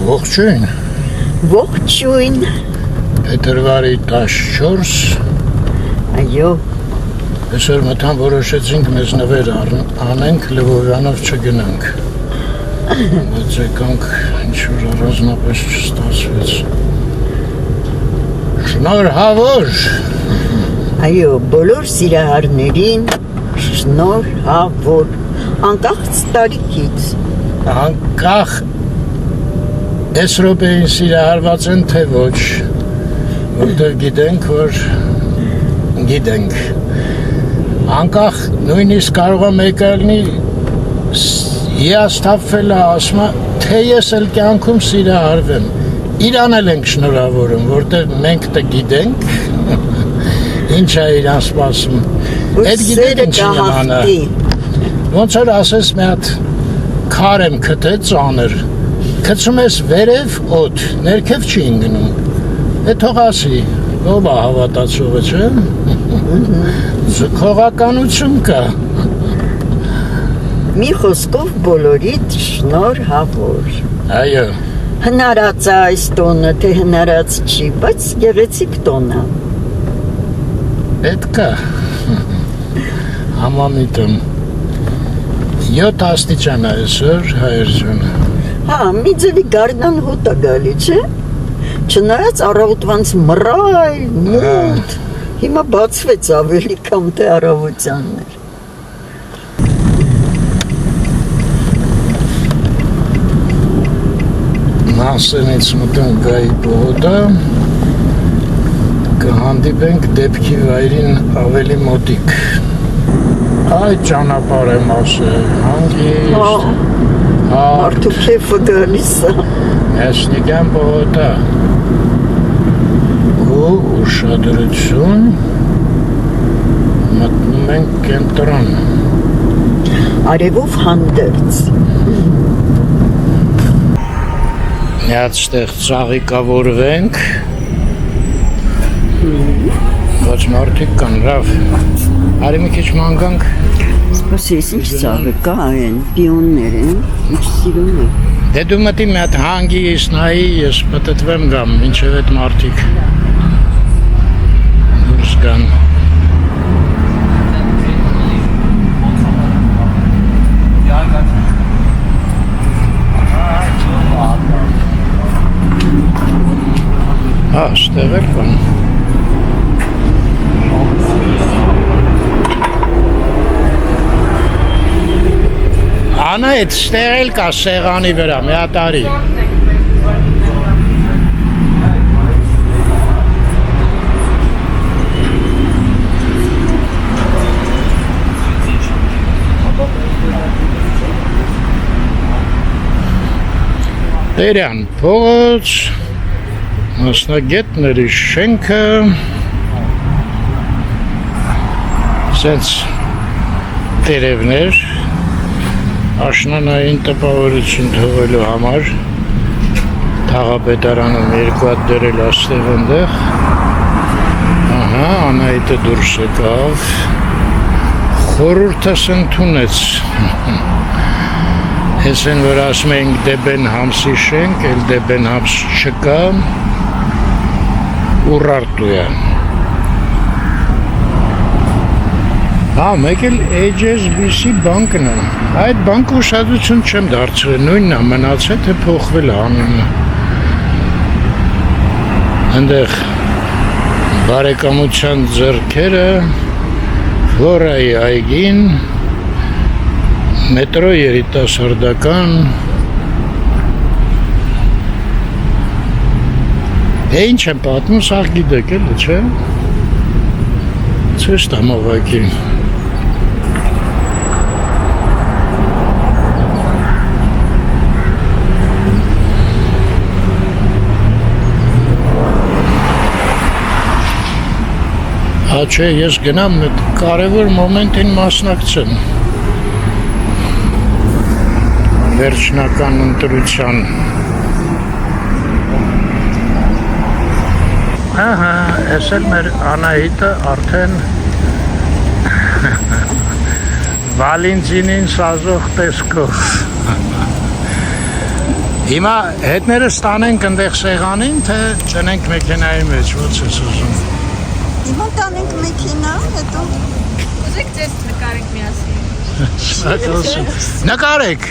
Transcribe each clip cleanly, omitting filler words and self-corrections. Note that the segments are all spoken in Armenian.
Ողջույն։ Ողջույն։ Փետրվարի 14։ Այո։ Այսօր մտան որոշեցինք մեզ նվեր անենք, Լվովյանով չգնանք։ Բայց եկանք ինչ-որ առանձնապես չստացվեց։ Շնորհավոր։ Այո, բոլոր սիրահարներին շնորհավոր, անկախ տարիքից։ Անկախ այս րոպեին սիրահարված են թե ոչ, որտեղ գիտենք, որ գիտենք։ Անկախ նույնիսկ կարող է մեկը լինի հիասթափվել է, ասում է, թե ես էլ կյանքում սիրահարվեմ։ Իրան էլ ենք շնորհավորում, որտեղ մենք դա գիտենք, ինչ է իրան սպասում։ Այդ գիտենք ինչի նման է։ Ոնց որ ասես մի հատ քար եմ քթել ծանր, քցում ես վերև օդ, ներքև չի ընկնում։ Է թող ասի, ով է հավատացողը, չէ՞։ Զքողականություն կա։ Մի խոսքով բոլորիդ շնորհավոր։ Այո։ Հնարած է այս տոնը, թե հնարած չի, բայց գեղեցիկ տոն է։ Պետք է։ Համամիտում 7 աստիճան է այսօր, հայր ջան։ Հա, մի ձևի գարնան հոտ է գալի, չէ՞։ Չնայած առավոտվանց մռայլ, մութ, հիմա բացվեց ավելի քան թե առավոտյանն էր։ Մասենից մտենք գայի պողոտա, կհանդիպենք դեպքի վայրին ավելի մոտիկ։ Այդ ճանապարհ եմ ասել, հանգիստ, Մարդու քեֆը գալիս է։ Մեսնիկյան պողոտա ու ուշադրություն մտնում ենք կենտրոն։ Արևով հանդերձ։ Միած ստեղ ծաղիկավորվենք, ոչ մարդիկ կան, լավ, արի մի քիչ մանգանք։ Սպասես, ինչ ծաղը կա են, պիոններ են, ինչ սիրում է։ Դե դու մտի մի հատ հանգիստ նայի, ես պտտվեմ գամ, մինչև այդ մարդիկ դուրս գան։ Հա, ստեղ էլ կան։ Անա այդ ստեղ էլ կա սեղանի վրա, մի հատ արի։ Տերյան փողոց, մասնագետների շենքը, սենց տերևներ, աշնանային տպավորություն թողելու համար, թաղապետարանում երկու հատ դրել աստեղ ընդեղ, ահա, Անահիտը դուրս եկավ, խորհուրդս ընդունեց, ես են որ ասում ենք Դեբեն համսի շենք, էլ Դեբեն համս չկա, Ուրարտու է։ Հա, մեկ էլ HSBC բանկն է։ Այդ բանկը ուշադրություն չեմ դարձրել, նույնն է մնացել, թե փոխվել է անունը։ Այնտեղ բարեկամության ձեռքերը, Ֆլորայի այգին, մետրո երիտասարդական, Է ինչ եմ պատմում, սաղ գիտեք էլի, չէ՞։ Ցույց տամ ուղղակի։ Հա չէ, ես գնամ այդ կարևոր մոմենտին մասնակցեմ։ Վերջնական ընտրության։ Ահա, ես էլ մեր Անահիտը արդեն Վալենտինին սազող տեսքով։ Հիմա հետները ստանենք ընդեղ սեղանին, թե ճնենք մեքենայի մեջ, ո՞նց ես ուզում։ Հիմա տանենք մեքենա, հետո Ուզեք ձեզ նկարենք միասին։ Նկարեք։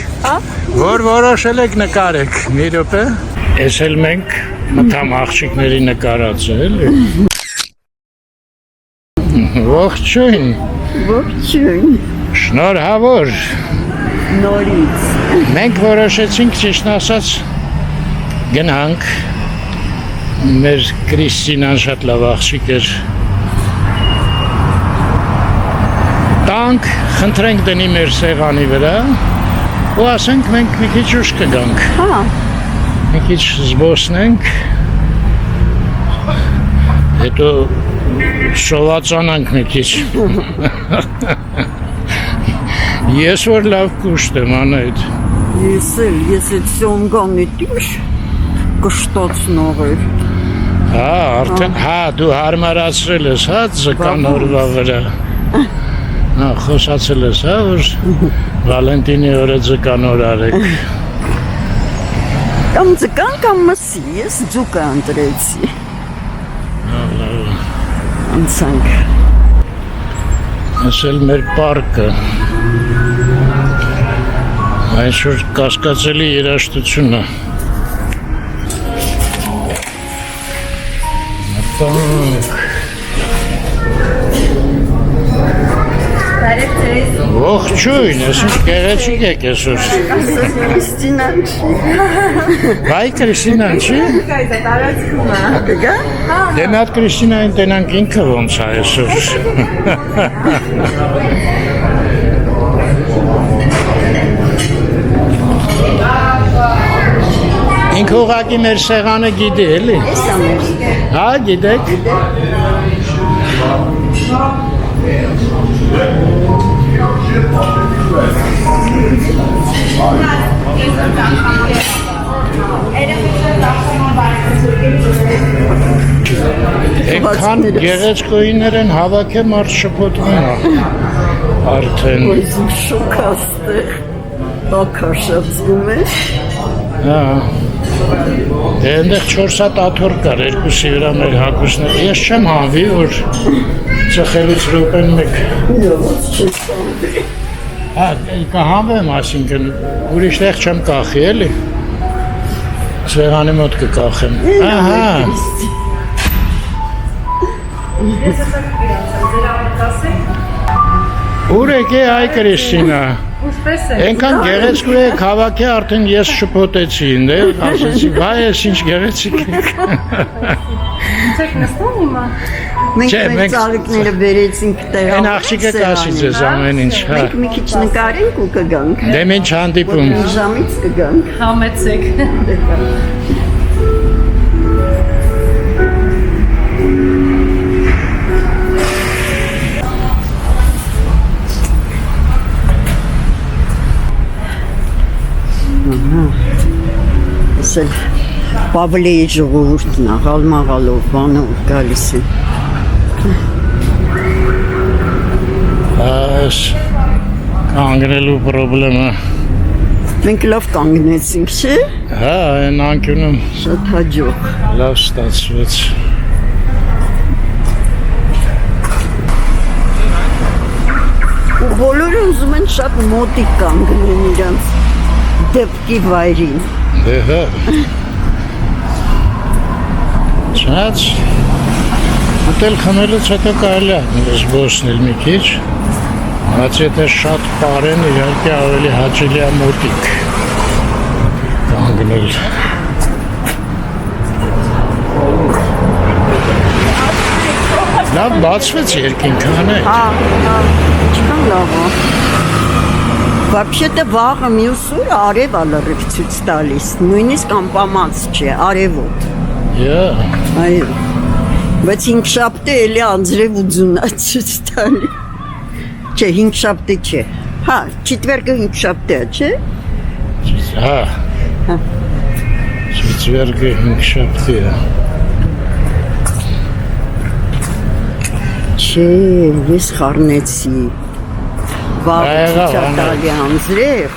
Որ որոշել եք նկարեք, մի րոպե։ Էս էլ մենք մտամ աղջիկների նկարածը, էլի։ Ողջույն, ողջույն, շնորհավոր։ նորից։ Մենք որոշեցինք ճիշտ ասած գնանք։ Մեր Կրիստինան շատ լավ աղջիկ էր։ Տանք, խնդրենք դնի մեր սեղանի վրա ու ասենք մենք մի քիչ ուշ կգանք։ Հա, Մի քիչ զբոսնենք։ Հետո շովացանանք մի քիչ։ Ես որ լավ կուշտ եմ անայդ։ ես այդ սոնգանը դիշ կշտացնող էր։ Հա, արդեն, հա, դու հարմարացրել ես, հա, ձկան օրվա վրա։ Հա, խոսացել ես, հա, որ Վալենտինի օրը ձկան օր արեք։ Կամ ձկան կամ մսի, ես ձուկը ընտրեցի։ Անցանք։ Ես էլ մեր պարկը։ Այսօր կասկածելի երաժշտություն է։ Մտանք։ Բարև ձեզ։ Ողջույն, ես ինչ գեղեցիկ եք այսօր։ Կրիստինան չի։ Վայ Կրիստինան չի։ Կայսա տարածքում է։ Գա։ Դե մի հատ Կրիստինային տենանք ինքը ոնց է այսօր։ Ինքը ուղղակի մեր սեղանը գիտի, էլի։ Ես ամեր։ Հա, գիտեք։ Այնքան գեղեցկուիներ են հավաքը մարդ շփոթվում է։ Արդեն։ Ես շոկաստ է։ Ակաշացվում է։ Հա։ Այնտեղ 4 հատ աթոռ կար, երկուսի վրա մեր հագուստներ։ Ես չեմ հանվի, որ ծխելուց րոպեն մեկ։ Հա, կհանվեմ, այսինքն ուրիշ տեղ չեմ կախի, էլի։ Սեղանի մոտ կկախեմ։ Ահա։ Ես ասակ իրանցել, ձեր ամենքասեք։ Ուր եք է, այ Կրիստինա։ Ուշպես է։ Այնքան գեղեցկու եք հավաքի արդեն ես շփոթեցի, դե, ասեցի, վայ, ես ինչ գեղեցիկ եք։ Ցեք նստում հիմա։ Մենք Չէ, մեր մենք- ծաղիկները բերեցինք տեղը։ Այն աղջիկը կասի ձեզ ամեն ինչ, հա։ Մենք մի քիչ նկարենք ու կգանք։ Դե ինչ հանդիպում։ Ժամից կգանք։ Համեցեք։ Ասել Պավլեի ժողովուրդն է, գալմաղալով, բանով գալիս է։ Այս կանգնելու պրոբլեմը։ Մենք լավ կանգնեցինք, չէ՞։ Հա, այն անկյունում Շատ հաջող։ լավ ստացվեց։ Ու բոլորը ուզում են շատ մոտիկ կանգնեն իրանց դեպքի վայրին։ Դե հա։ Չնայած ուտել խմելուց հետո կարելի է զբոսնել մի քիչ։ Բայց եթե շատ պարեն, իհարկե ավելի հաճելի է մոտիկ կանգնել։ Լավ բացվեց երկինքը, հա։ Հա, ինչքան լավ է։ Вообще-то վաղը մյուս օրը արև ալրիվ ցույց տալիս, նույնիսկ անպամած չէ, արևոտ։ Yeah. Այո։ Բայց 5 շաբթի էլի անձրև ու ձունա ցույց տալի։ Չէ, 5 շաբթի չէ։ Հա, չիտվերգը 5 շաբթի է, չէ։ Հա։ Հա։ Չվերգը 5 շաբթի է։ Չէ, ես խառնեցի։ Վաղը Այո, ցույց այո։ տալի անձրև։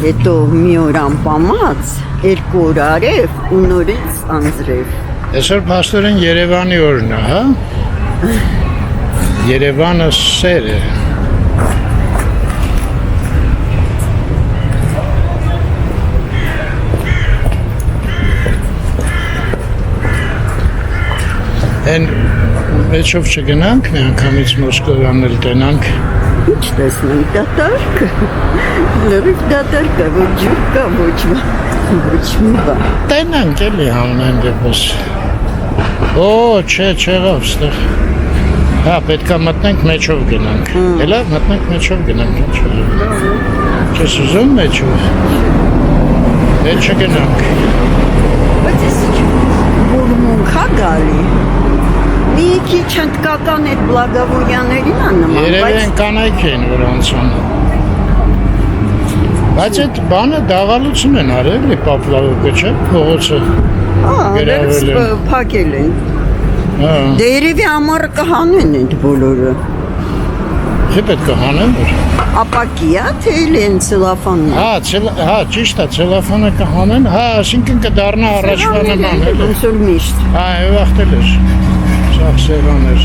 Հետո մի օր անպամած, 2 օր արև ու նորից անձրև։ Այսօր փաստորեն Երևանի օրն է, հա? Երևանը սեր է։ Են մեջով չգնանք, մի անգամից Մոսկվան էլ տենանք։ Ինչ տեսնենք, դատարկ։ Լրիվ դատարկ է, ոչ ջուր կա, ոչ մի բան։ Տենանք էլի համեն դեպս։ Օ, չեղավ ստեղ։ Հա, պետքա մտնենք մեջով գնանք։ Հելա, մտնենք մեջով գնանք, ինչ ուզում։ Չես ուզում մեջով։ Հետ չգնանք։ Բայց ես որմունք հա գալի։ Մի քիչ հնդկական այդ Բլագավորյաններին է նման, Երևի են կանայք են, որ անցան։ Բայց այդ բանը դաղալություն են արել, լի պապլավոկը չէ, փողոցը գրավել են։ փակել են։ Հա, Դե երևի ամառը կհանեն այդ բոլորը։ չէ պետք է հանեն որ։ Ապակի է, թե էլ են ցելոֆանն։ Հա, ճիշտ է, ցելոֆանը կհանեն, հա, այսինքն կդառնա առաջվա նման, էլի։ Ոնց որ միշտ։ Հա, վախտել էր։ Սաղ սեղան էր։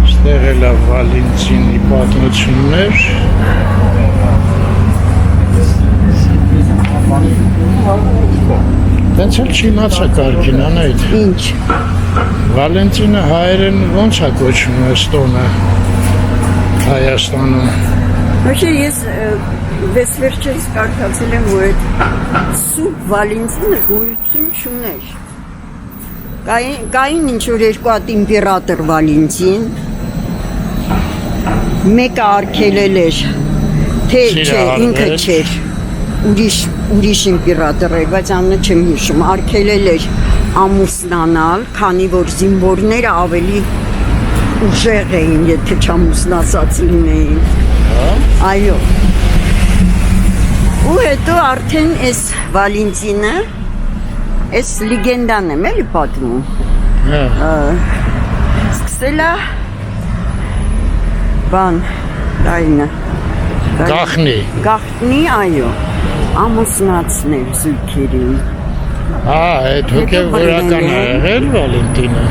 Ստեղ էլ է Վալենտինի պատմություններ։ Տենց էլ չիմացա կարգին անայդ։ Ինչ։ Վալենտինը հայերեն ոնց է կոչվում այս տոնը Հայաստանում։ Ոչ ես վեսվերջերս կարդացել եմ, որ այդ Սուրբ Վալենտինը գոյություն չուներ։ Կային ինչ-որ 2 հատ իմպերատոր Վալենտին, մեկը արգելել էր, թե չէ, ինքը չէր, ուրիշ իմպերատոր էր, բայց անունը չեմ հիշում, արգելել էր ամուսնանալ, քանի որ զինվորները ավելի ուժեղ էին, եթե չամուսնացած լինեին։ Այո։ Ու հետո արդեն այս Վալենտինը, այս լեգենդան եմ էլի պատմում։ Սկսել է բան, դայնը։ Գախնի, այո, ամուսնացնել զույգերին։ Այդ հոգևորական է եղել Վալենտինը։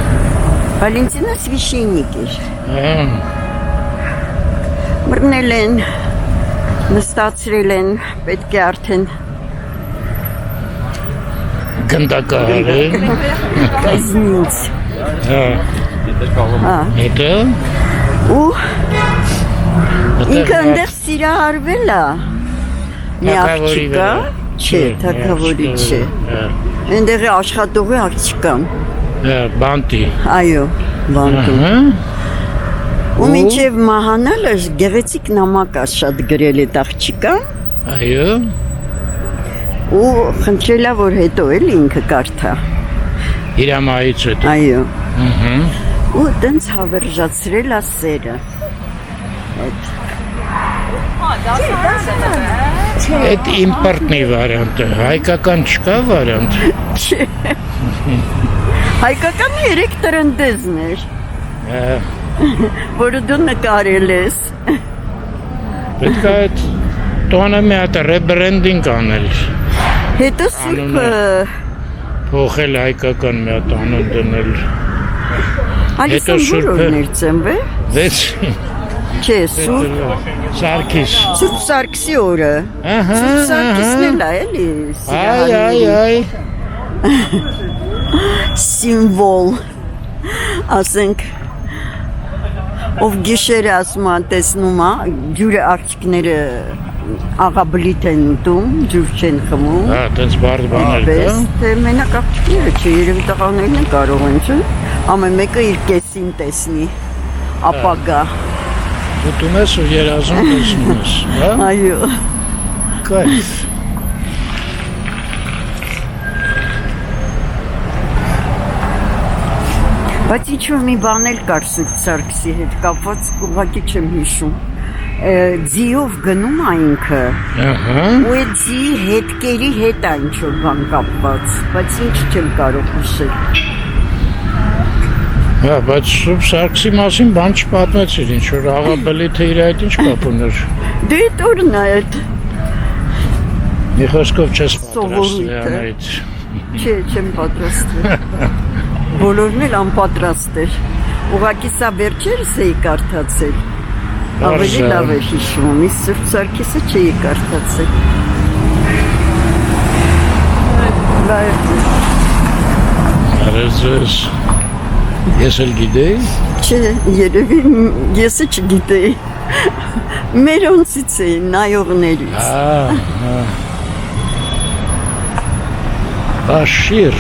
Վալենտինը սվիշենիկ էր։ Հա։ Մռնել են, նստացրել են, պետք է արդեն Գնդակահարել։ կազմից։ Հա։ Հետո։ Ու ինքը ընդեղ սիրահարվել է։ Մի աղջիկա, չէ, թագավորի չէ։ Ընդեղի աշխատողի աղջիկան։ Բանտի։ Այո, բանտում։ Ու մինչև մահանալը գեղեցիկ նամակ է շատ գրել այդ աղջիկան։ Այո։ Ու խնդրել է, որ հետո էլ ինքը կարդա։ Իրամայից հետո։ Այո։ Ու տենց հավերժացրել է սերը։ Այդ իմպորտնի վարիանտ է, հայկական չկա վարիանտ։ Չէ։ Հայկականը 3 տրնդեզն էր, որը դու նկարել ես։ Պետք է այդ տոնը մի հատ ռեբրենդինգ անել։ Հետո Սուրբը Փոխել հայկական մի հատ անուն դնել։ Ալիսան որորներ ծնվել։ Վեց։ Չէ, Սուրբ Սարգիս։ Սուրբ Սարգսի օրը։ Սուրբ Սարգիսն էլ է, էլի։ Այ։ Սիմվոլ, ասենք, ով գիշերը ասում է, տեսնում է, ջուրը աղջիկները աղաբլիթ են ուտում, ջուր չեն խմում։ Հա, տենց բարդ բաներ կա։ Թե մենակ աղջիկները չէ, երևի տղաներն են կարող են, չէ։ Ամեն մեկը իր կեսին տեսնի, ապագա։ Ուտում ես ու երազում տեսնում ես, հա։ Այո։ Կայֆ։ Բայց ինչ-որ մի բան էլ կար Սուրբ Սարգսի հետ կապված, ուղղակի չեմ հիշում։ Ձիով գնում է ինքը։ Ու այդ ձիի հետքերի հետ է ինչ-որ բան կապված, բայց ինչ չեմ կարող հիշել։ Հա, բայց Սուրբ Սարգսի մասին բան չպատմեցիր, ինչ որ աղաբլիթը իր այդ ինչ կապ ուներ։ Դե այդ օրն է այդ։ Մի խոսքով չես Սովորույթը։ պատրաստի Անահիտ։ Չէ, չեմ պատրաստվել։ Բոլորն էլ անպատրաստ էր։ Ուղղակի սա վերջերս էի կարդացել։ Ավելի լավ է հիշում, իսկ Սուրբ Սարգիսը չէի կարդացել։ Արեզես։ Ես էլ գիտեի։ Չէ, երևի եսը չգիտեի։ Մերոնցից էին նայողներից։ Աշիր։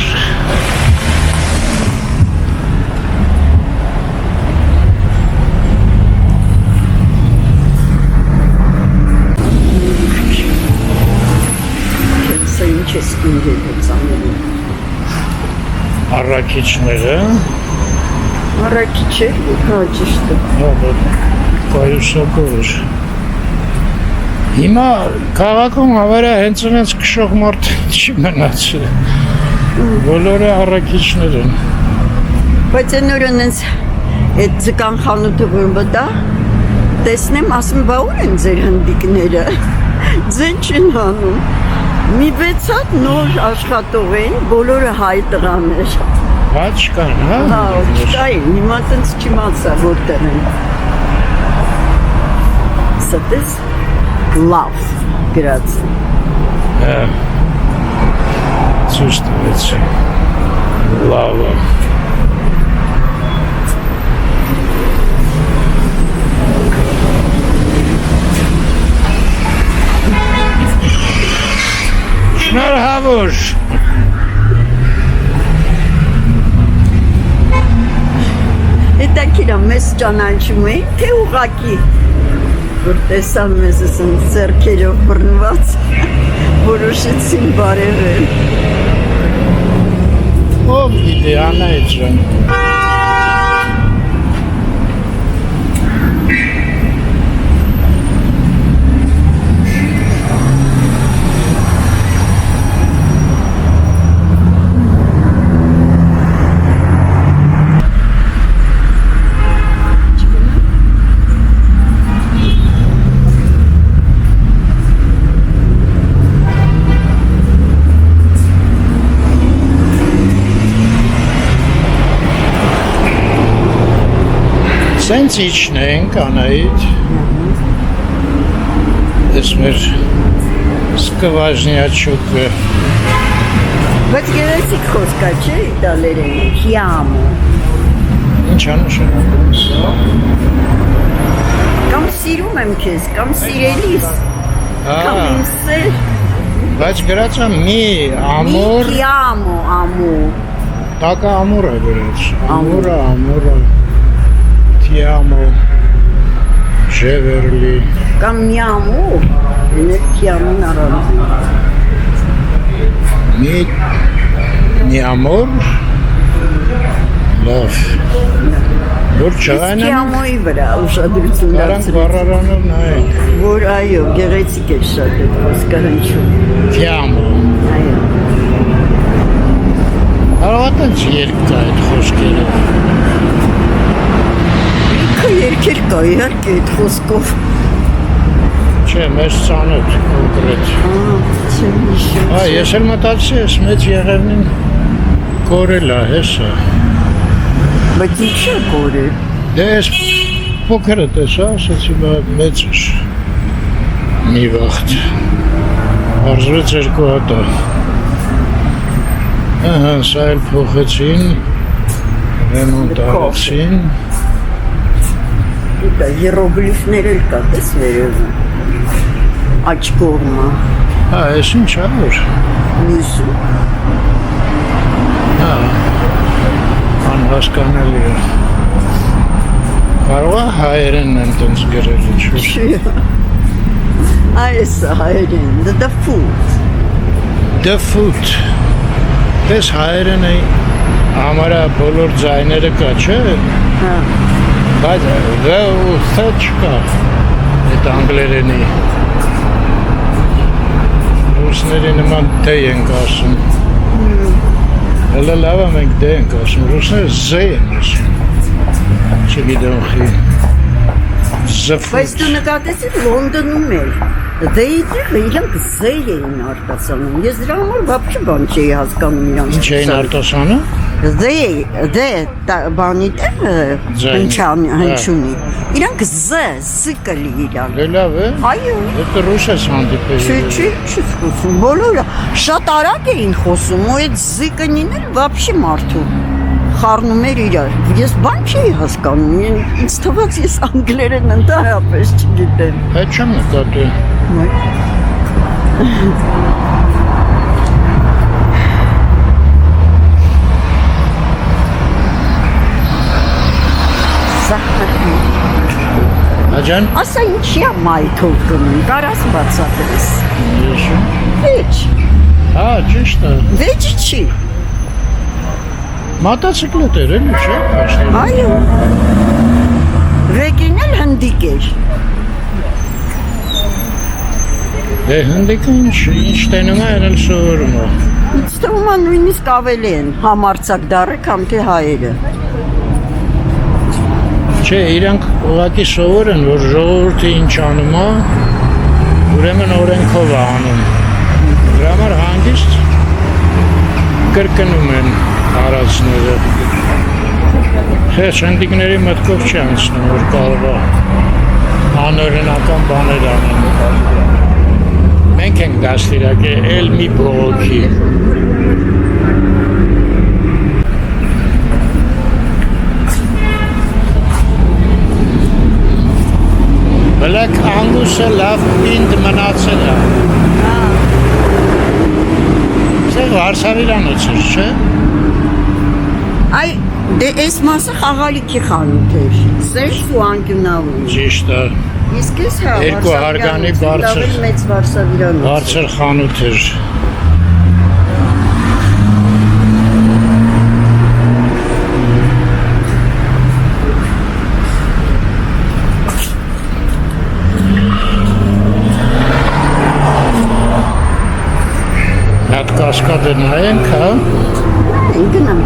Սա ինչ ես ինգել ծանելու։ Առաքիչները։ Առաքիչ էր, հա, ճիշտ է։ Կայուսակոր։ Հիմա քաղաքում հավարա հենց այնց քշող մարդ չի մնացել։ Բոլորը առաքիչներ են։ Բայց այն օրն ինձ այդ ձկան խանութը որ մտա, տեսնեմ, ասում բա ուր են ձեր հնդիկները։ Ձեն չեն հանում։ Մի 6 հատ նոր աշխատող էին, բոլորը հայ տղաներ։ Ոչ կան, հա։ Հա, չկային, հիմա տենց չիմացա որտեղ են։ Սա տես լավ գրած։ Ցույց տվեց։ Լավը։ Շնորհավոր։ Հետաքրքիր է, մեզ ճանաչում էին, թե ուղղակի որ տեսան մեզ ասեն ձեռքերով բռնված, որոշեցին բարևել։ Ով գիտի, Անահիտ ջան։ Սենց իջնենք, Անահիտ, ես մեր սկվաժնյաչուկը, Բայց գեղեցիկ խոսք է, չէ, իտալերենի, հիամո, ինչ անշանակում, կամ սիրում եմ քեզ, կամ սիրելիս, կամ իմ սեր, բայց գրած է մի ամոր, մի հիամո, ամո, տակը ամոր է գրած, ամորը, Tiamo, Cheverly, կամ մի ամո, եներ հիամոն առանց, mi amor, լավ, որ իսկ չանան, հիամոյի վրա ուշադրություն նրանք դարձրեց, բառարանով նայեք, որ այո, գեղեցիկ է շատ այդ խոսքը հնչում, Tiamo, այո, հարավատենց երկ կա այդ խոսքերը, Իքը երկեր կա, իհարկե այդ խոսքով, չէ, մեզ ծանոթ, կոնկրետ, չեմ հիշում, ես էլ մտածի ես մեծ եղևնին կորել է, հեսա, բայց ինչ է կորել, դե ես փոքրը տեսա, ասացի բա մեծ էր, մի վաղտ, արզվեց 2 հատա, սա էլ փոխեցին, ռեմոնտ արեցին, Դա երոգլիֆներ էլ կա, տես վերևում, աչ կողմը, ես ինչ ավոր, մյուսում, անհասկանալի է, կարող է հայերենն են տենց գրել ինչ-որ, այս հայերեն, դա ֆուտ, The food, տես հայերեն է համարա բոլոր ձայները կա, չէ, բայց V ու Th չկա, այդ անգլերենի, ռուսների նման D ենք ասում, հելը լավ է մենք D ենք ասում, ռուսները Z են ասում, չգիտեմ խի, բայց դու նկատեցիր Լոնդոնում էլ, Դեյդը իրանք զեյ էին արտասանում։ Ես դրա համար вообще բան չէի հասկանում իրանք։ Ինչ էին արտասանում։ Բանի հնչյունի։ Իրանք զը կլի իրան։ Լավ է։ Այո։ Դա ռուս է հանդիպել։ Չի խոսում, բոլորը շատ արագ էին խոսում, ու այդ զիկնին էլ вообще մարդու խառնում էր իրար։ Ես բան չէի հասկանում, ինձ թվաց ես անգլերեն ընդհանրապես չգիտեմ։ Այդ չեմ նկատել։ Աջան։ Ասա ինչի՞ է մայթով գնում, կարաս բացատրես։ Ես։ Վեճ։ Հա, ճիշտ է։ Վեճ չի։ Մոտոցիկլետ էր, էլի չէ՞։ Այո։ Վեգին էլ հնդիկ էր։ Դե հնդիկը ինչ տենում է, էլ սովորում է։ Ինձ թվում է նույնիսկ ավելի են համարձակ դառը կամ թե հայերը։ Չէ, իրանք ուղղակի սովոր են, որ ժողովուրդը ինչ անում է, ուրեմն օրենքով է անում։ Դրա համար հանգիստ կրկնում են արածները։ Խես հնդիկների մտքով չի անցնում, որ կարող է անօրինական բաներ անեն։ Մենք ենք դաստիարակել էլ մի բողոքի։ Բլակ անգուսը լավ պինդ մնացել է։ Սա Վարշավիրանոց էր, չէ։ Այ դե այս մասը խաղալիքի խանութ էր։ Սերժ ու անկյունավոր։ Ճիշտ է։ Իսկ ես հա Երկու հարգանի բարձր մեծ Վարշավիրանոց։ Բարձր խանութ էր։ Հատ կասկադը նայենք, հա։ Գնամ։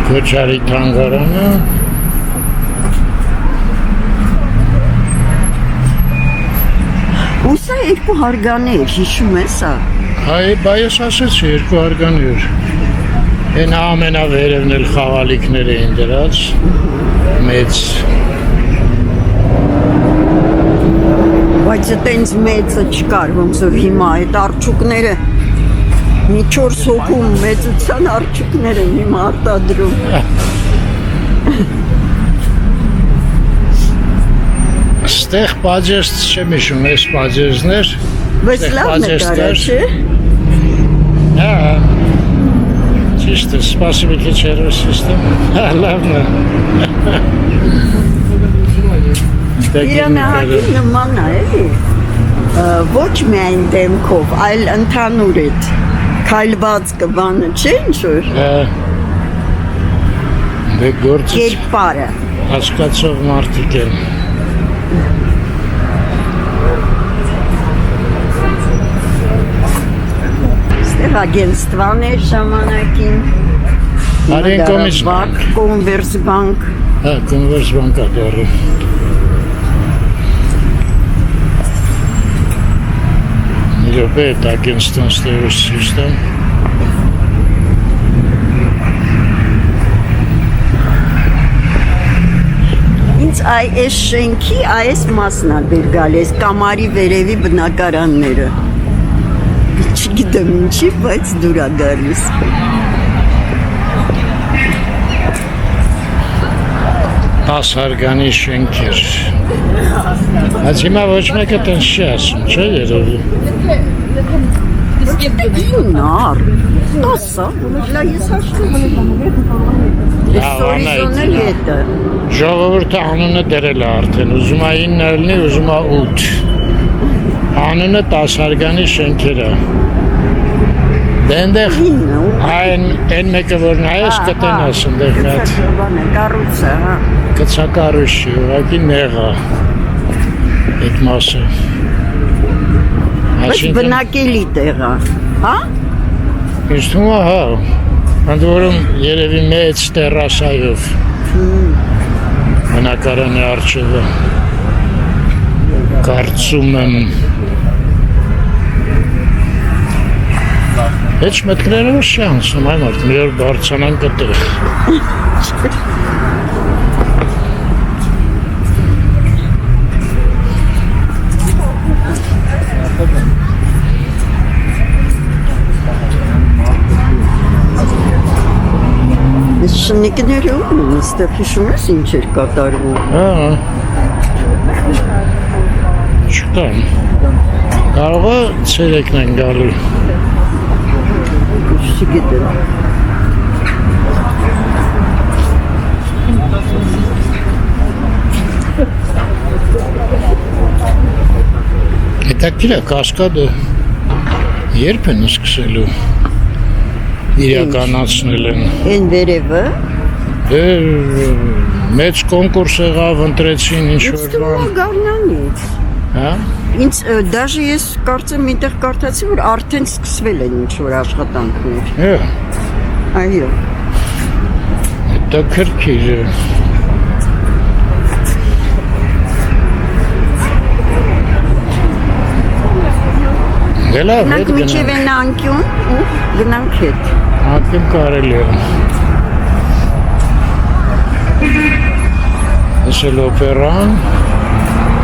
Քոչարի թանգարանը։ Ու սա երկու հարգանի էր, հիշում ես սա։ Հայ, բա ես ասեցի, երկու հարգանի էր։ Են ամենավերևն էլ խաղալիքներ էին դրած, մեծ։ Բայց այտենց մեծը չկար, ոնց որ հիմա այդ արջուկները մի 4 հոգու մեծության արջուկներ են հիմա արտադրում։ Ստեղ պաջեստ չեմ իշում, ես պաջեստներ։ Բայց լավն է կարա, չէ։ Հա, ճիշտ է, սպասիբի քիչ հերոս սիստեմ, լավն է։ Իրանահագին նման է, էլի, ոչ միայն դեմքով, այլ ընդհանուր էդ քայլվածքը բանը չէ ինչ-որ։ Դե գործը Կերպարը։ հասկացող մարդիկ են։ Ստեղ ագենստվան էր ժամանակին։ Արեն կոմիսբանկ։ Կոնվերսբանկ։ Հա, կոնվերսբանկ է դեռ։ Իրոք է ագենստվան ստեղուս սիստեմ։ Ինձ այս շենքի այս մասն է դեր գալի, այս կամարի վերևի բնակարանները։ Չգիտեմ ինչի, բայց դուր է գալիս։ Հասարգանի շենքեր։ Բայց հիմա ոչ մեկը տենց չի ասում, չէ երևի։ Ինար, տասա, լա ես հաշտում։ Ես օրիզոնել հետը։ Ժողովուրդը անունը դրել է արդեն, ուզում է 9 լինի, ուզում է 8։ Անունը տասարգանի շենքեր է։ Դե ընդեղ այն մեկը որ նայես կտենաս ընդեղ նայած։ Կարուցը, հա։ Կցակարուշի, ուղղակի նեղ է այդ մասը։ Բայց բնակելի տեղ է, հա։ Ինձ թվում է, հա, ընդ որում երևի մեծ տերասայով բնակարանի առջևը։ Կարծում եմ Հեչ մտքներով շանսում այ մարդ մի օր բարձանան կտեղ Շնիկները ում են, ստեղ հիշում ես ինչ էր կատարվում։ Չկան։ Կարող է ցերեկն են գալու։ Չգիտեմ։ Հետաքրքիր է կասկադը երբ են սկսելու իրականացնել են։ Են վերևը։ Մեծ կոնկուրս եղավ, ընտրեցին ինչ-որ բան։ Գարնանից։ Հա? Ինձ դաժե ես կարծեմ այնտեղ կարդացի, որ արդեն սկսվել են ինչ-որ աշխատանքներ։ Այո։ Հետաքրքիր է։ Դելա հետ գնանք։ Միջև են անկյուն ու գնանք հետ։ Անկյուն կարելի է։ Ասել օպերան,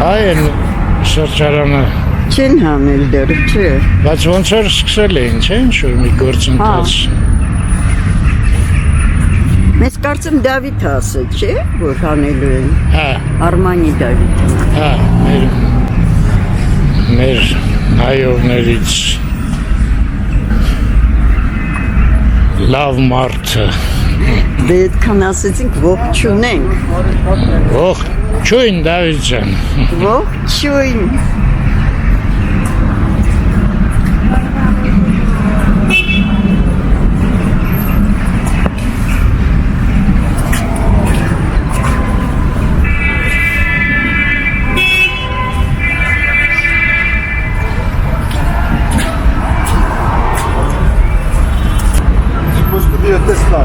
հայ են սրճարանը։ Չեն հանել դեռ, չէ։ Բայց ոնց որ սկսել էին, չէ՞ ինչ-որ մի գործընթաց։ Մեզ կարծեմ Դավիթը ասել, չէ՞, որ հանելու են։ Հա։ Արմանի Դավիթը։ Հա, մեր հայովներից լավ մարդը։ Դե այդքան ասեցինք ողջունենք։ Ողջույն Դավիթ ջան։ Ողջույն։ Tesla.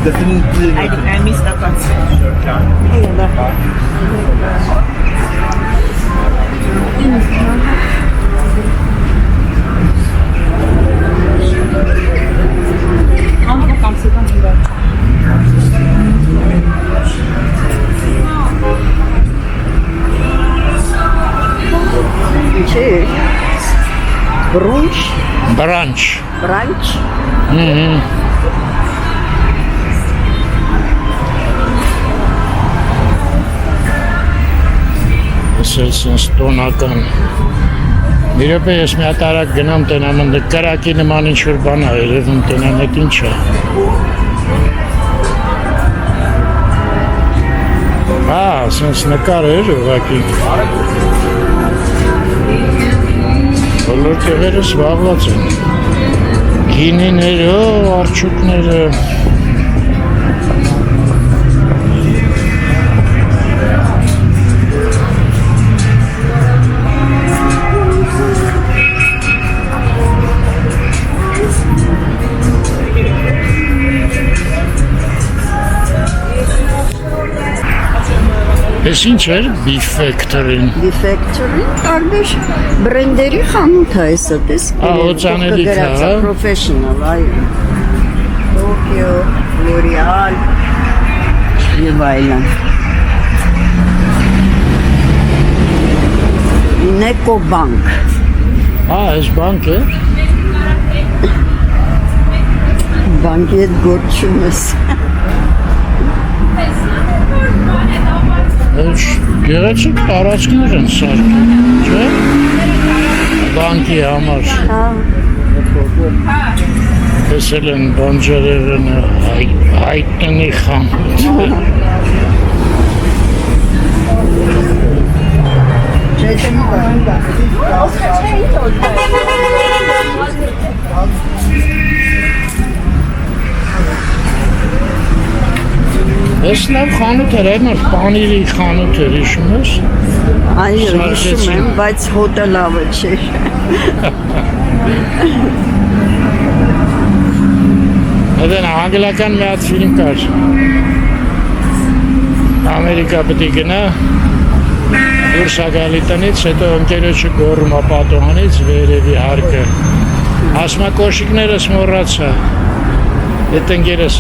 Definitely. I missed the concert. Բրանչ։ Ես sense տոնական։ Մի րոպե ես մի հատ արագ գնամ տենամ ընդ կրակի նման ինչ-որ բան ա երևում տենամ այդ ինչ է։ Sense նկար էր ուղղակի։ Բոլոր տեղերը զբաղված են։ Գինիները, արջուկները։ Ես ինչ էր Beef Factory-ն։ Beef Factory-ն տարբեր բրենդերի խանութ է հեսա, տեսք։ Օծանելիք է, հա։ Professional, այո։ Tokyo, L'Oreal, եւ այլն։ Neco Bank։ Այս բանկ է։ Բանկի հետ գործ չունես։ Գեղեցիկ տարածքներ են սարքում, չէ՞։ Բանկի համար։ Տեսել են բանջարեղենը հայտնի խանութ։ Ես լավ խանութ էր, այդ պանիրի խանութ էր, հիշում ես։ Այո, հիշում եմ, բայց հոտը լավը չէր։ Այդ անգլիական մի հատ ֆիլմ կար։ Ամերիկա պետք է գնա դուրս ագալի տնից, հետո ընկերոջը գոռում է պատուհանից վերևի հարկը։ Ասում է կոշիկներս մոռացա։ Այդ ընկերս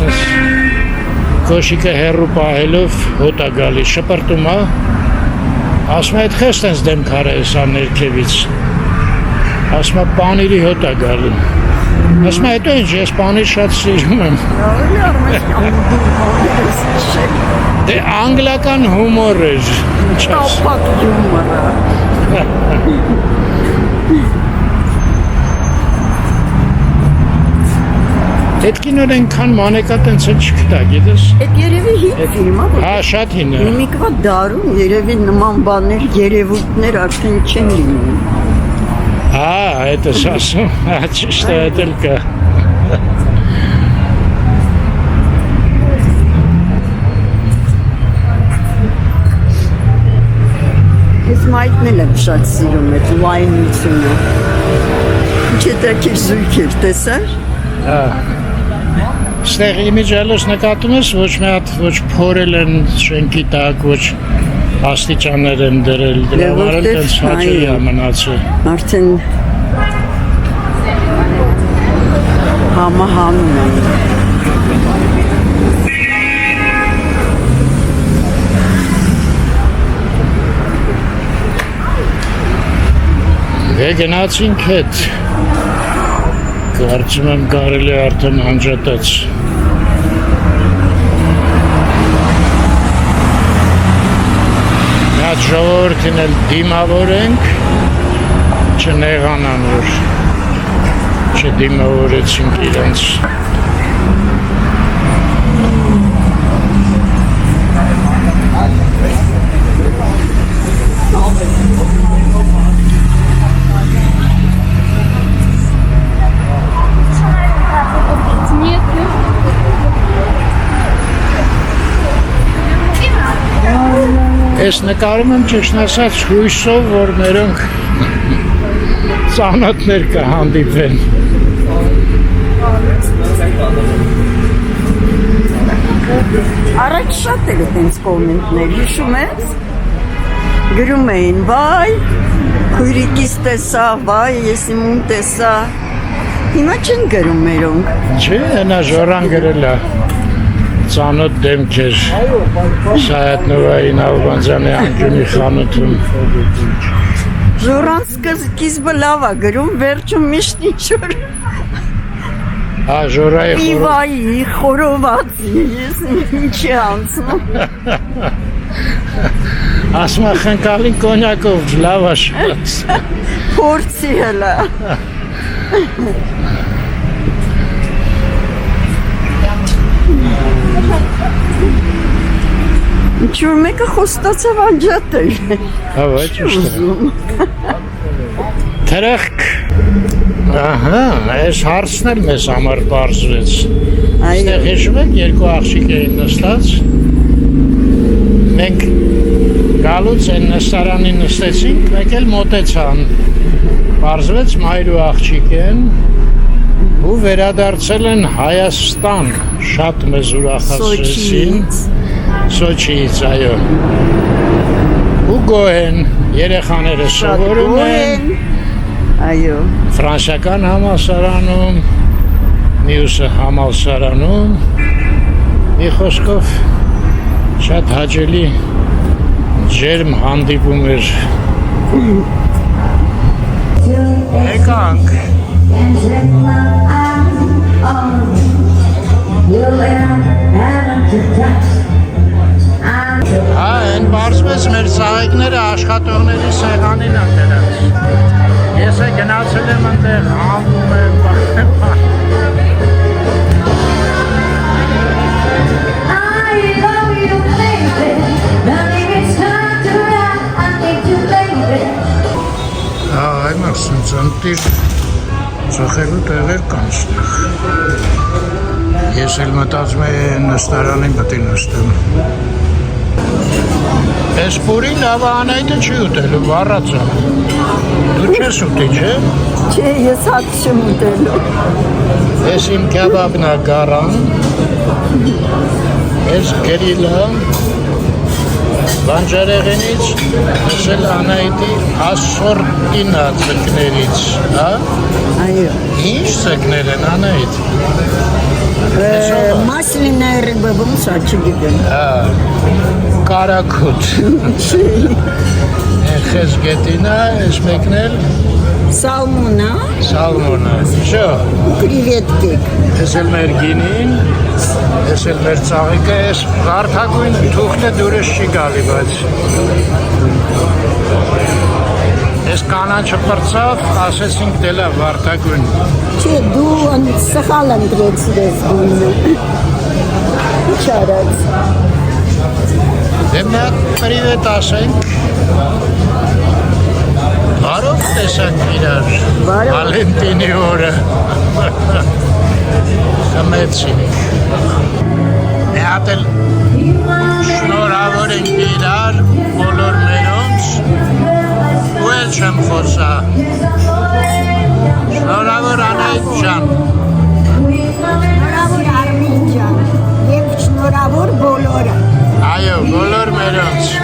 կոշիկը հեռու պահելով հոտ է գալի, շպրտում է։ Ասում է այդ խես տենց դեմ քարը սա ներքևից։ Ասում է պանիրի հոտ է գալի։ Ասում է հետո ինչ, ես պանիր շատ սիրում եմ։ Դե անգլական հումոր էր։ Տապակ հումորը։ Այդ կինոն այնքան մանեկատենց էլ չկտա, գիտես։ Այդ երևի հին ֆիլմ է։ Հա, շատ հին է։ Հիմիկվա դարում երևի նման բաներ, երևույթներ արդեն չեն լինում։ Հա, այդ ես ասում, հա, ճիշտ է, այդ էլ կա։ Ես մայթնել եմ շատ սիրում այդ լայնությունը։ Ինչ է դա քիչ զույգ էր, տեսար։ Հա։ Ստեղ իմիջալոս նկատում ես, ոչ մի հատ, ոչ փորել են շենքի տակ, ոչ աստիճաններ են դրել, դրա վարել տենց հաճելի է մնացել։ Արդեն համահանում են։ Դե գնացինք հետ, կարծում եմ կարելի արդեն անջատած։ Այդ ժողովրդին էլ դիմավորենք, չնեղանան, որ չդիմավորեցինք իրենց։ Ես նկարում եմ ճիշտ ասած հույսով, որ մերոնք ծանոթներ կհանդիպեն։ Առաջ շատ էր այդպես կոմենտներ, հիշում ես։ Գրում էին, վայ, քույրիկիս տեսա, վայ, ես իմ ում տեսա։ Հիմա չեն գրում մերոնք։ Չէ, նա ժորան գրել է։ Ծանոթ դեմքեր Սայաթնովայի Նալբանդյանի անկյունի խանութում։ Ժորանց սկիզբը լավ է գրում, վերջում միշտ ինչ-որ Հա, ժորայի պիվայի, խորովածի, ես ինչի անցնում։ ասում է խնկալին կոնյակով լավ է շատ։ Փորձի հելա։ Ինչ-որ մեկը խոստացավ անջատել։ Հա, ոչ ճիշտ է։ Թրախք։ Ահա, այս հարցն էլ մեզ համար բարձվեց։ Այստեղ հիշում եք, երկու աղջիկ էին նստած։ Մենք գալուց այն նստարանին նստեցինք, մեկ էլ մոտեցան։ Բարձվեց մայր ու աղջիկ են ու վերադարձել են Հայաստան, շատ մեզ ուրախացրեցին։ Սոչիից, այո։ Ու գոհ են, երեխաները սովորում են։ Այո։ Ֆրանսիական համալսարանում, մյուսը համալսարանում։ Մի խոսքով շատ հաճելի ջերմ հանդիպում էր։ Եկանք։ Հա, այն բարձվեց մեր ծաղիկները աշխատողների սեղանին են դրած։ Ես է գնացել եմ ընդեղ, համում եմ, այ մաքսում ծնտիր ծխելու տեղեր կան ստեղ։ Ես էլ մտածում եմ նստարանին պետք է նստեմ։ Այս պուրին լավ անայտը չի ուտելու, վառած է։ Դու չես ուտի, չէ։ Չէ, ես հատ չեմ ուտելու։ Ես իմ կեբաբն է գարան, ես գրիլը, Բանջարեղենից, ասել Անահիտի ասորտին ծկներից, հա? Այո։ Ինչ ծկներ են Անահիտ։ Մասլինա ռիբը ոնց է չգիտեմ։ Կարակոտ։ Խես գետինա, ես մեկն էլ Սալմոնա, սալմոնը, շո։ կրիվետկի։ Ես էլ մեր գինին, ես էլ մեր ծաղիկը, ես վարդագույն թուղթը դուրս չի գալի, բայց ես կանաչը պրծավ, ասեցինք դելա վարդագույն։ Չէ, դու սխալ ընտրեցիր ես գույնը։ Ինչ արած։ Դե մի հատ պրիվետ ասենք։ Բարով տեսանք իրար, Վալենտինի օրը։ Խմեցի։ Մի հատ էլ շնորհավոր ենք իրար, բոլոր մերոնց, ու էլ չեմ խոսա։ Շնորհավոր Անահիտ ջան։ Շնորհավոր Արմին ջան, և շնորհավոր բոլորը։ Այո, բոլոր մերոնց։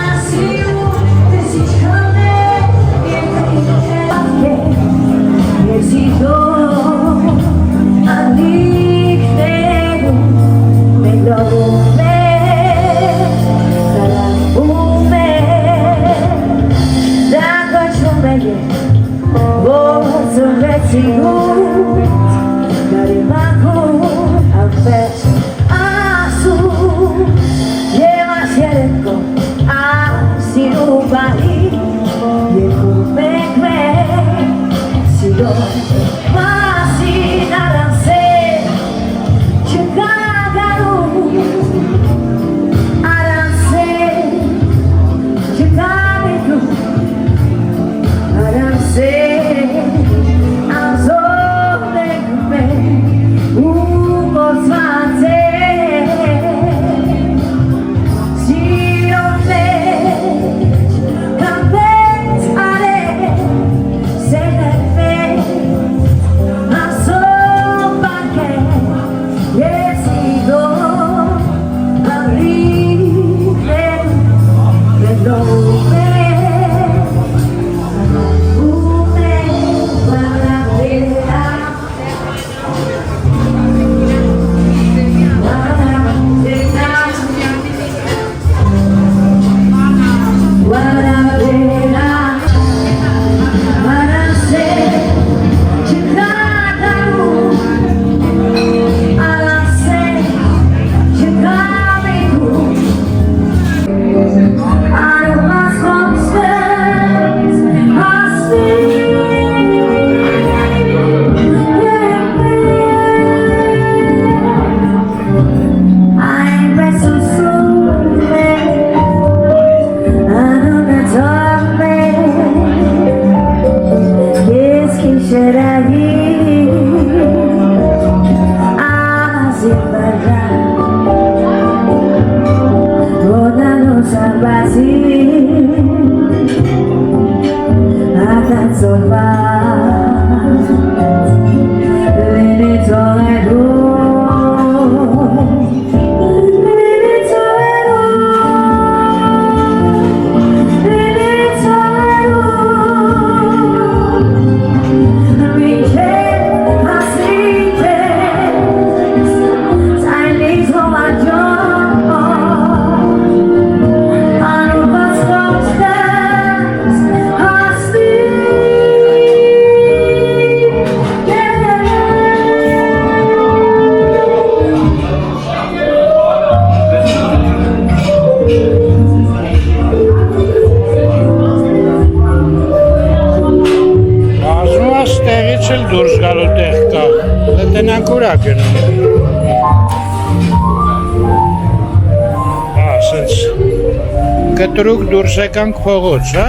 Կտրուկ դուրս եկանք փողոց, հա?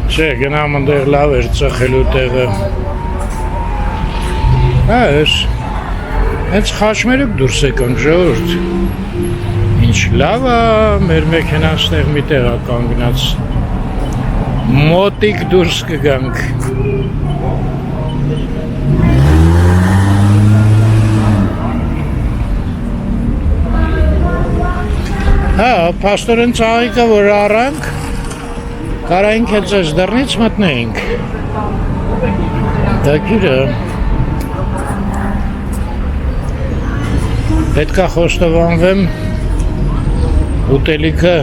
Չէ, գնամ ընդեղ լավ էր ծխելու տեղը։ Հա, հենց խաչմերուկ դուրս եկանք, ժողովուրդ։ Ինչ լավ է, մեր մեքենան ստեղ մի տեղ է կանգնած։ Մոտիկ դուրս կգանք։ Հա, պաստորեն ծաղիկը որ առանք, կարայինք էլ ձեզ դռնից մտնեինք։ Դակիրը պետքա խոստովանվեմ ուտելիքը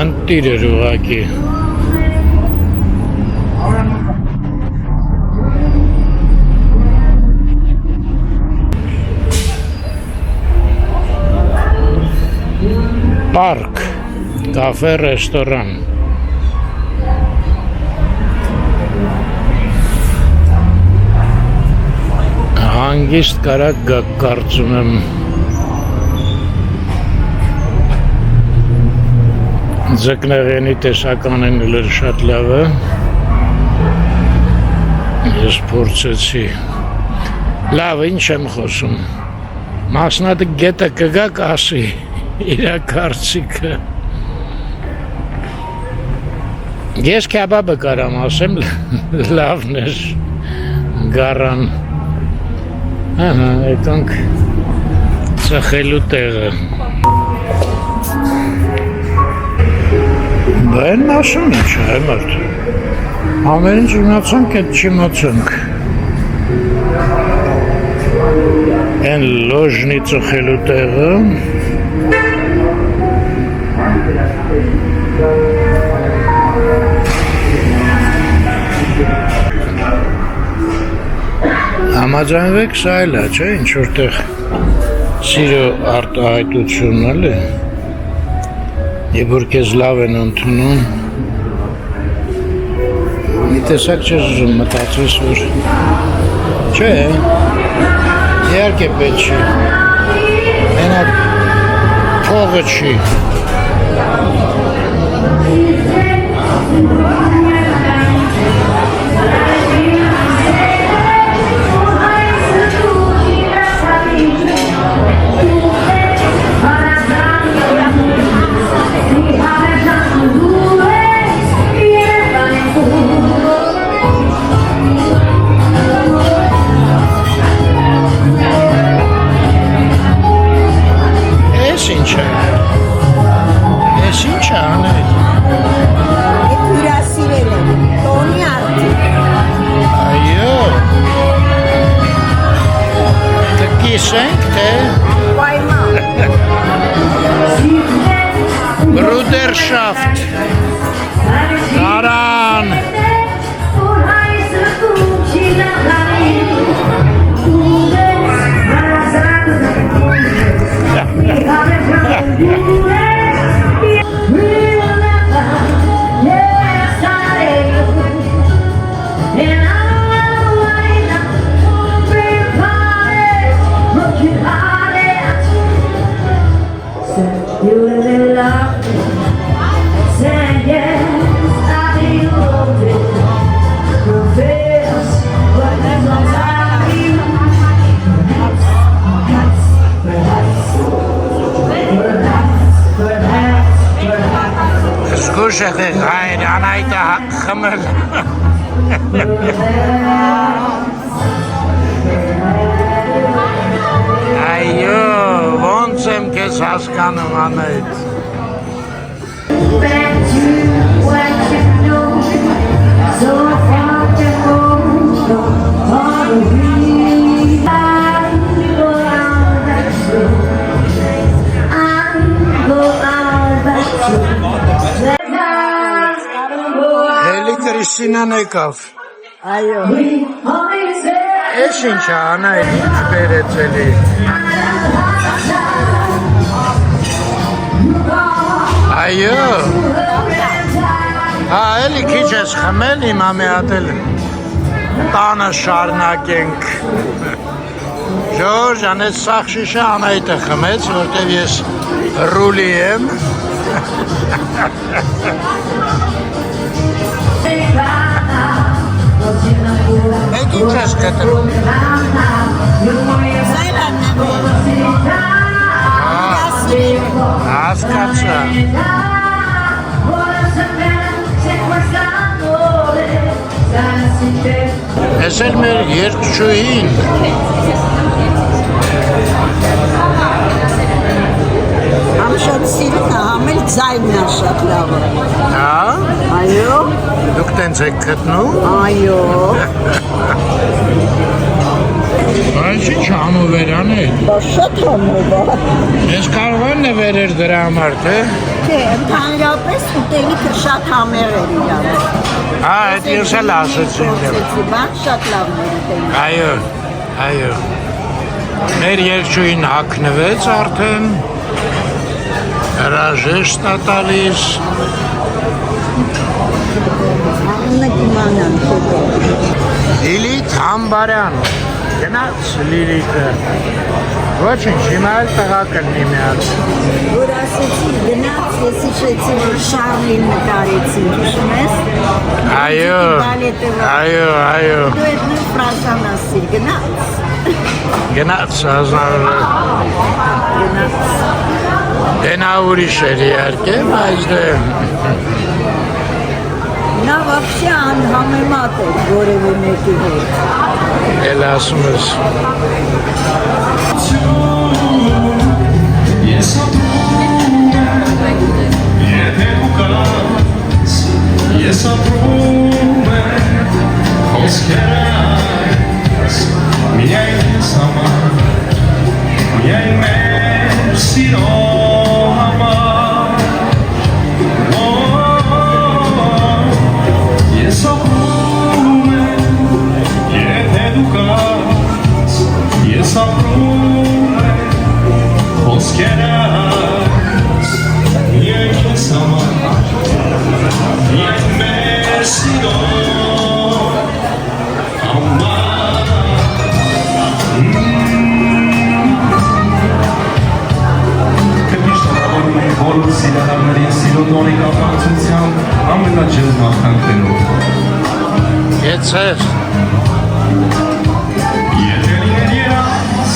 անտիր էր ուղղակի։ Պարկ, կաֆե, ռեստորան։ Հանգիստ կարակ գաք կարծում եմ։ Ձկնեղենի տեսականն էլ շատ լավ է։ Ես փորձեցի։ Լավ, ինչ եմ խոսում։ Մասնատը գետը կգա կասի։ Իրա կարծիքը։ Ես քեբաբը կարամ ասեմ, լավն էր գարան։ Ահա, եկանք ծխելու տեղը։ Բա են ասում է չէ, մարդ։ Ամեն ինչ իմացանք, էդ չիմացանք։ Են լոժնի ծխելու տեղը։ Համաձայնվեք, սա էլ է, չէ, ինչ որտեղ սիրո արտահայտությունն էլ է, և որ կեզ լավ են ընդունում, մի տեսակ չես ուզում մտածես, որ չէ, իհարկե պետք չի, մենակ փողը չի։ Ես ինչ է անել։ Ետ ուրասիրել եմ, տոնի արդի։ Այո։ Կկիսենք, թե։ Պայման։ Բրուդերշաֆտ։ Տարան։ Սկուշը հայր անայտը խմել։ Այո, ոնց եմ կեզ հասկանում անայտ։ Հելի Կրիստինան եկավ։ Այո։ Ես ինչ անայտ, ինչ բերեց էլի։ Այո։ Հա, էլի քիչ ես խմել, հիմա մի հատ էլ տանը շարունակենք։ Ժորժ, անեց սաղ շիշը անայտը խմեց, որտև ես ռուլի եմ։ Մենք ինչ ես կտրում։ Հասկացա։ Ես էլ մեր երկչուհին։ Շատ սիրուն է, համել ձայնն է շատ լավը։ Հա։ Այո, Դուք տենց եք գտնում։ այո։ Բայց ինչ համովերան է։ Դա շատ համով է։ Ես կարող եմ նվերել դրա համար, թե։ Թե ընդհանրապես ուտելիքը շատ համեղ էր իրար։ Հա, այդ ես էլ ասեցի դեռ։ Բան շատ լավն էր ուտելիքը։ Այո, այո։ Մեր երկչույն հագնվեց արդեն։ Հրաժեշտ է տալիս։ Անունը կիմանան հետո։ Լիլիթ Համբարյան։ Գնաց Լիլիթը։ Ոչինչ, հիմա էլ տղա կլինի միած։ Որ ասեցի գնաց, ես իշխեցի, որ Շարլին նկարեցին, հիշում ես։ Այո, այո, այո։ Դու այդ նույն ֆրազան ասիր, գնաց։ Գնաց ազնարը։ Գնաց։ Դե նա ուրիշ էր իհարկե, բայց դե Նա вообще անհամեմատ էր որևէ մեկի հետ։ էլ ասում ես։ Ես ապրում եմ խոսքերս միայն ես համար միայն մեր սիրո համար Ես ապրում եմ եթե դու կաս ես ապրում եմ խոսքերս միայն ես համար Միայն մեր սիրո համար Կմիշտ հավորում եմ բոլոր սիրահարներին սիրո տոնի կապակցությամբ ամենաջեզ մախանքներով Եծեր։ Եթե լիներ երաս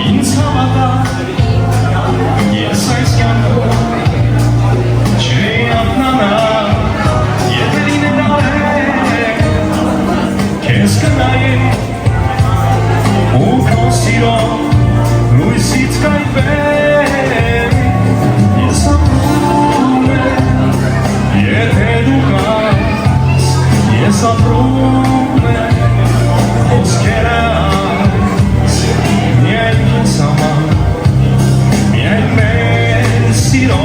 ինձ հավատար ես այս կյանքում Չէի ապնանա, եթե լիներ արեք, քեզ կնայեք, ու քո սիրո լույսից կայվեք, ես ապրում եմ, եթե դու կաս, ես ապրում եմ, խոսքերս, միայն ինձ համար, միայն մեր սիրո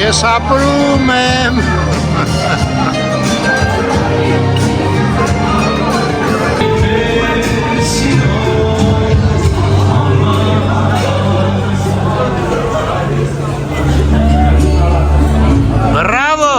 Ես ապրում եմ։ Բրավո։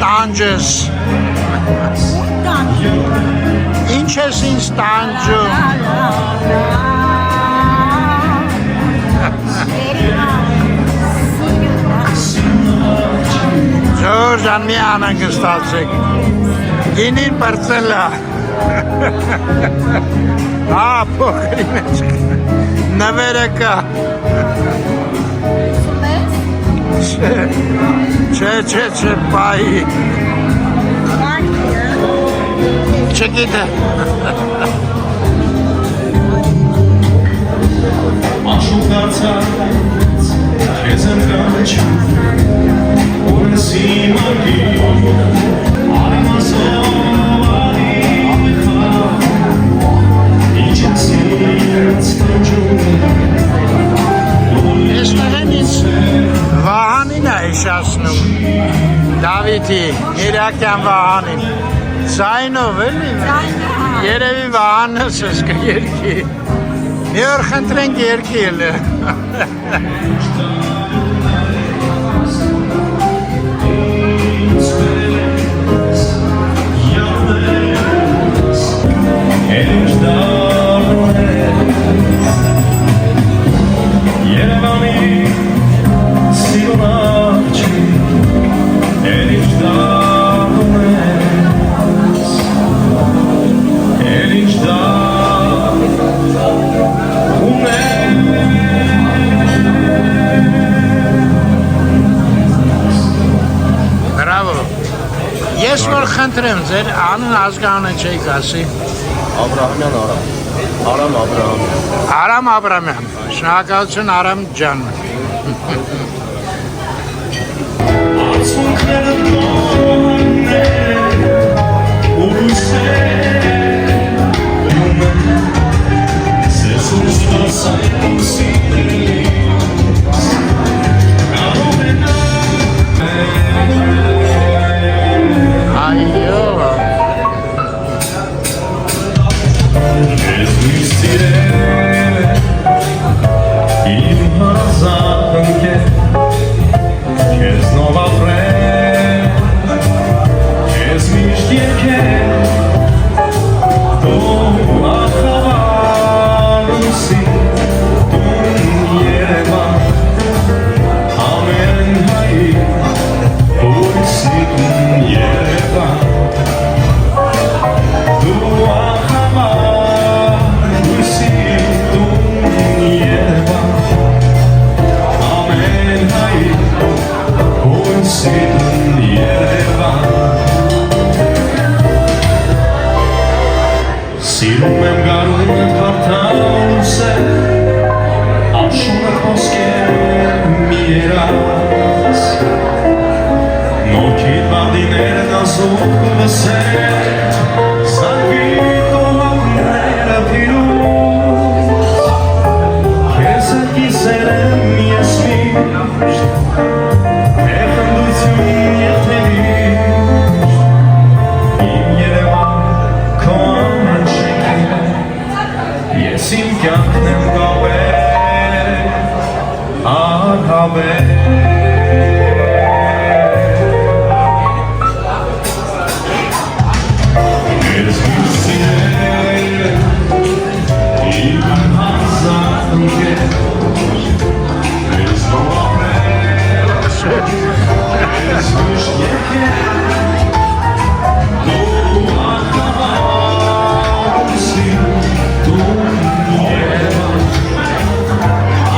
Տանջես։ Ինչ ես ինձ տանջում։ Ջորջան մի անհանգստացեք։ Գինին պրծելա։ Հա, փոխրի մեջ։ Նվերը կա։ Չէ, պայի։ Չգիտեմ։ Աշուկ դարձած քեզ եմ կանչում որ ես իմ ակին արմասով արին խա ինչ ես ինձ տանջում Այստեղ են ինձ Վահանին է հիշացնում Դավիթի, իրակյան Վահանին Ձայնով էլի Երևի Վահանս ես կերքի Մի օր խնդրենք երկի էլ է Ես որ խնդրեմ ձեր անուն ազգանունը չեք ասի Աբրահամյան Արամ Աբրահամյան Արամ Աբրամյան Շնորհակալություն Արամ ջան Արցունքները տոններ ու բույսեր Սեսուն ստասային ու սիրելիս Կարող է նա Այո Ես միշտ սիրել իմ հարազատ ընկեր Քեզ նոր ապրել Քեզ միշտ եկել Դու ախավար ուսի Դու Երևան Ամեն հայի Ուսի դու Երևան Դու ախավար ուսի դու Երևան Ամեն հայի Ուսի դու Երևան Սիրում եմ գարուն եմ հարթանուսել Աշուն եմ խոսքեր մի երաս Նորքիտ բանդիներն ասում վսել Սարկի կողակները փիրուս Քեզ հետ կիսել եմ ես միշտ Էխնդություն եթերիշտ Իմ Երևան քո անշենք Ես իմ կյանքն եմ գավել Արհավել Ես միշտ սիրել Իմ հարազատ ընկեր Ես նոր ապրել Ես միշտ եկել Դու ախավար ուսի Դու Երևան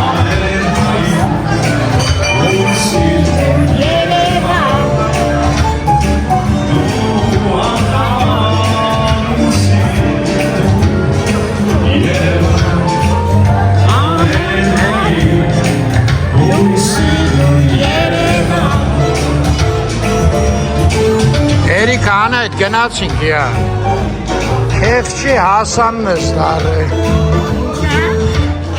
Ամեն հայի ուսի Երևան Դու ախավար ուսի Դու Երևան Ամեն հայի ուսի Երևան Երիք անա այդ գնացինք յա Քեվ չի Հասան նստար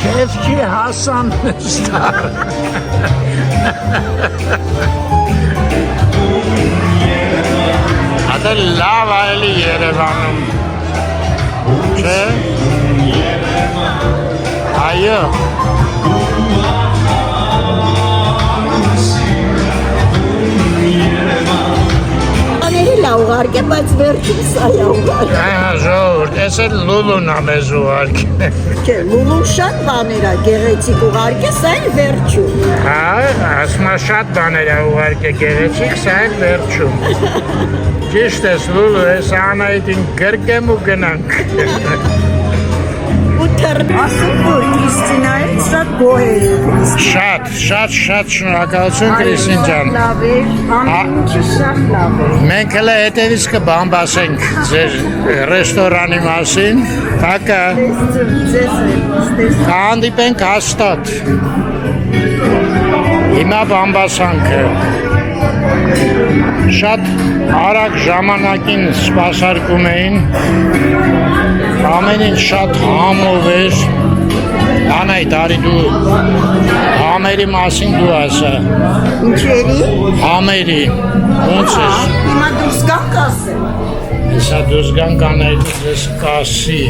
Քեվ չի Հասան նստար Ադե լավ այլի Երևանում Չէ Այո Աների լավ ուղարկե, բայց վերջին սա է ուղարկե։ Ժողովուրդ, ես էլ լուլուն ամեզ ուղարկ Չէ, լուլու շատ բաներ է գեղեցիկ ուղարկե, սա էլ վերջում։ Հա, ասմա շատ բաներ է ուղարկ է գեղեցիկ, սա էլ վերջում Ճիշտ ես լուլու, ես Անահիտին գրկեմ ու գնանք Ասում որ Քրիստինայի շատ գոհեր է Քրիստին։ Շատ շնորհակալություն Քրիստին ջան։ Լավ է, ամենը շատ լավ է։ Մենք հələ հետևից կբամբասենք ձեր ռեստորանի մասին։ Տակա կհանդիպենք հաստատ։ Հիմա բամբասանքը։ Շատ արագ ժամանակին սպասարկում էին, ամեն ինչ շատ համով էր, անայ տարի դու համերի մասին դու ասա, Ինչերի։ համերի, ոնց ես, Հիմա դուրս գանք ասեմ։ հեսա դուրս գան կանայ դες կասի,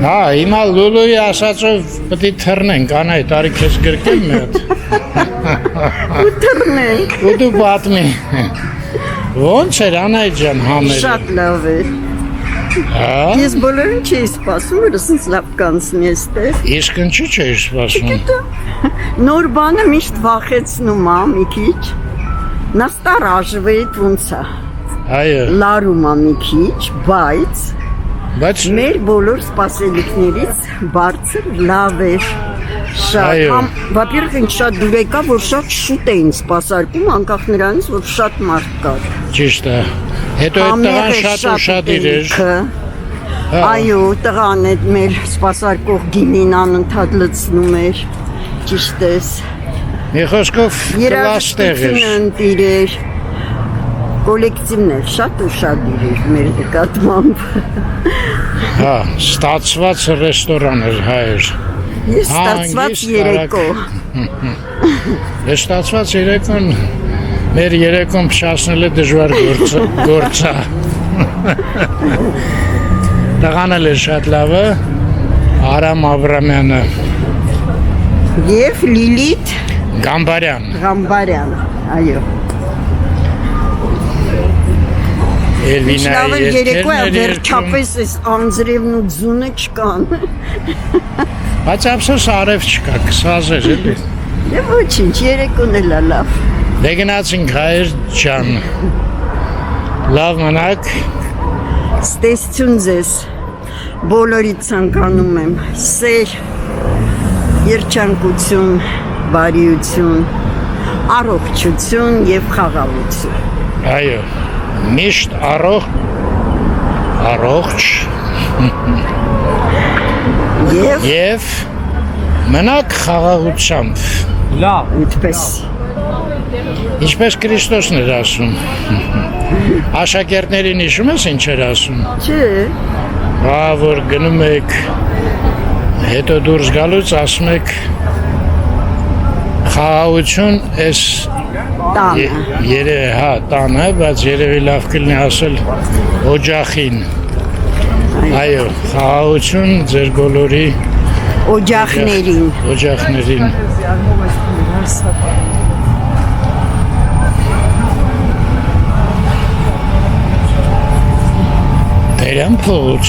հա, հիմա լուլուի ասածով պտի թրնենք, անայ տարի քեզ գրկեմ մետ, Ուտերնենք։ ու դու պատմի, ոնց էր անայ ջան համերը, Շատ լավ է։ հա, Ես բոլորին չի սպասում, որ ասենց լավ կանցնի էստեղ։ իսկ ինչի չէի սպասում, Նոր բանը միշտ վախեցնում ա մի քիչ։ Նաստարաժվետ ոնց է։ այո, Լարում ա մի քիչ, բայց բայց մեր բոլոր սպասելիքներից բարձր լավ էր։ Շատ, Այո։ во-первых, ինչ շատ դուր եկա, որ շատ շուտ էին սպասարկում, անկախ նրանից, որ շատ մարդ կար։ ճիշտ է, հետո այդ տղան շատ ու շատ իր էր, հա, Այո, տղան այդ մեր սպասարկող գինին անընդհատ լցնում էր։ Ճիշտ ես։ մի խոսքով կլաստեղ էր, Երաժշտությունը ընտիր էր։ Կոլեկտիվներ շատ ու շատ իր մեր նկատմամբ։ հա, ստացված ռեստորան էր հայր, Ես ստացված Հանգիստ, երեկո։ Ես ստացված երեկոն, մեր երեկոն փշացնել է դժվար գործա, տղան էլ է շատ լավը, Արամ Աբրամյանը, Եվ Լիլիթ Գամբարյան, Ղամբարյան, այո։ Էլվինայի Լավ էլ երեկո է, երկերն էր երգում, վերջապես այս անձրևն ու ձունը չկան։ բայց ափսոս արև չկա, կսված էր էլի, Եվ ոչինչ, երեկոն էլ է լավ։ դե գնացինք հայր ջան, լավ մնաք, Ստեսություն ձեզ, բոլորիդ ցանկանում եմ, սեր, երջանկություն, բարիություն, առողջություն և խաղաղություն։ այո, միշտ առողջ Եվ և մնաք խաղաղությամբ, այդպես։ ինչպես Քրիստոսն էր ասում, աշակերտներին հիշում ես ինչ էր ասում, Չէ, հա որ գնում եք, հետո դուրս գալուց ասում եք խաղաղություն էս տանը։ հա տանը, բայց երևի լավ կլինի ասել օջախին, այո, խաղաղություն ձեր բոլորի Օջախներին։ օջախներին, Տերյան փողոց,